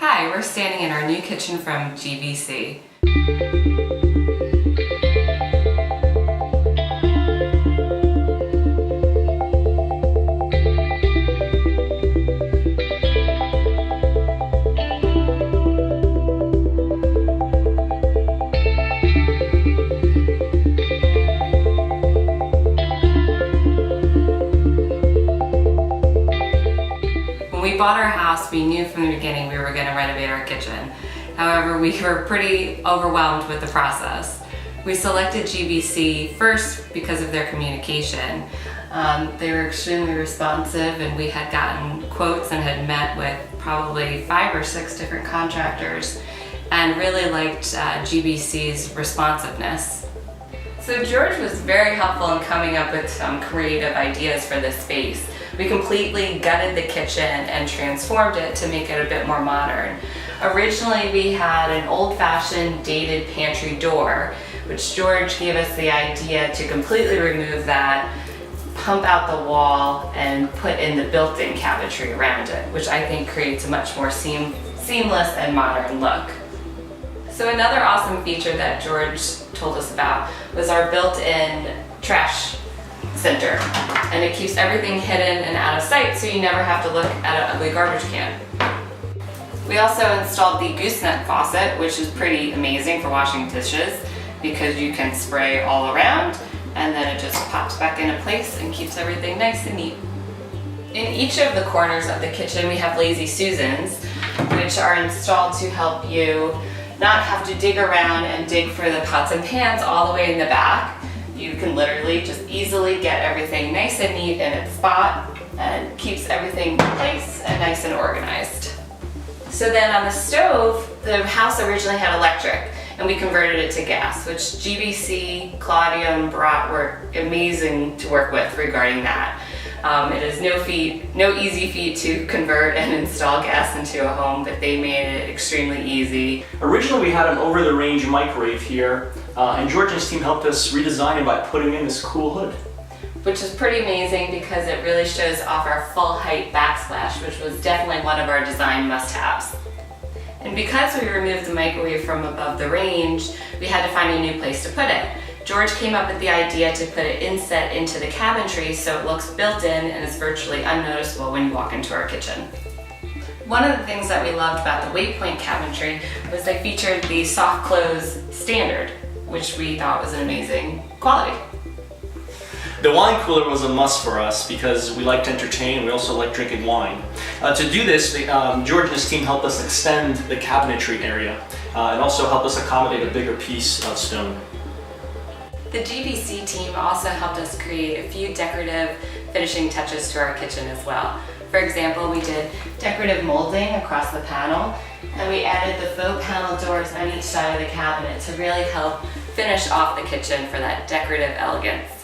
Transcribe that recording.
Hi, we're standing in our new kitchen from GBC. When we bought our house, we knew from the beginning we were going to renovate our kitchen. However, we were pretty overwhelmed with the process. We selected GBC first because of their communication. They were extremely responsive, and we had gotten quotes and had met with probably 5 or 6 different contractors and really liked GBC's responsiveness. So George was very helpful in coming up with some creative ideas for this space. We completely gutted the kitchen and transformed it to make it a bit more modern. Originally, we had an old-fashioned dated pantry door, which George gave us the idea to completely remove that, pump out the wall, and put in the built-in cabinetry around it, which I think creates a much more seamless and modern look. So another awesome feature that George told us about was our built-in trash center, and it keeps everything hidden and out of sight, so you never have to look at an ugly garbage can. We also installed the gooseneck faucet, which is pretty amazing for washing dishes because you can spray all around and then it just pops back into place and keeps everything nice and neat. In each of the corners of the kitchen we have Lazy Susans, which are installed to help you not have to dig around and dig for the pots and pans all the way in the back. You can literally just easily get everything nice and neat in its spot and keeps everything in place and nice and organized. So then on the stove, the house originally had electric and we converted it to gas, which GBC, Claudia, and Barat were amazing to work with regarding that. It is no easy feat to convert and install gas into a home, but they made it extremely easy. Originally we had an over-the-range microwave here, and George and his team helped us redesign it by putting in this cool hood. Which is pretty amazing because it really shows off our full height backsplash, which was definitely one of our design must-haves. And because we removed the microwave from above the range, we had to find a new place to put it. George came up with the idea to put it inset into the cabinetry so it looks built in and is virtually unnoticeable when you walk into our kitchen. One of the things that we loved about the Waypoint cabinetry was they featured the soft close standard, which we thought was an amazing quality. The wine cooler was a must for us because we like to entertain and we also like drinking wine. To do this, George and his team helped us extend the cabinetry area and also help us accommodate a bigger piece of stone. The GBC team also helped us create a few decorative finishing touches to our kitchen as well. For example, we did decorative molding across the panel, and we added the faux panel doors on each side of the cabinet to really help finish off the kitchen for that decorative elegance.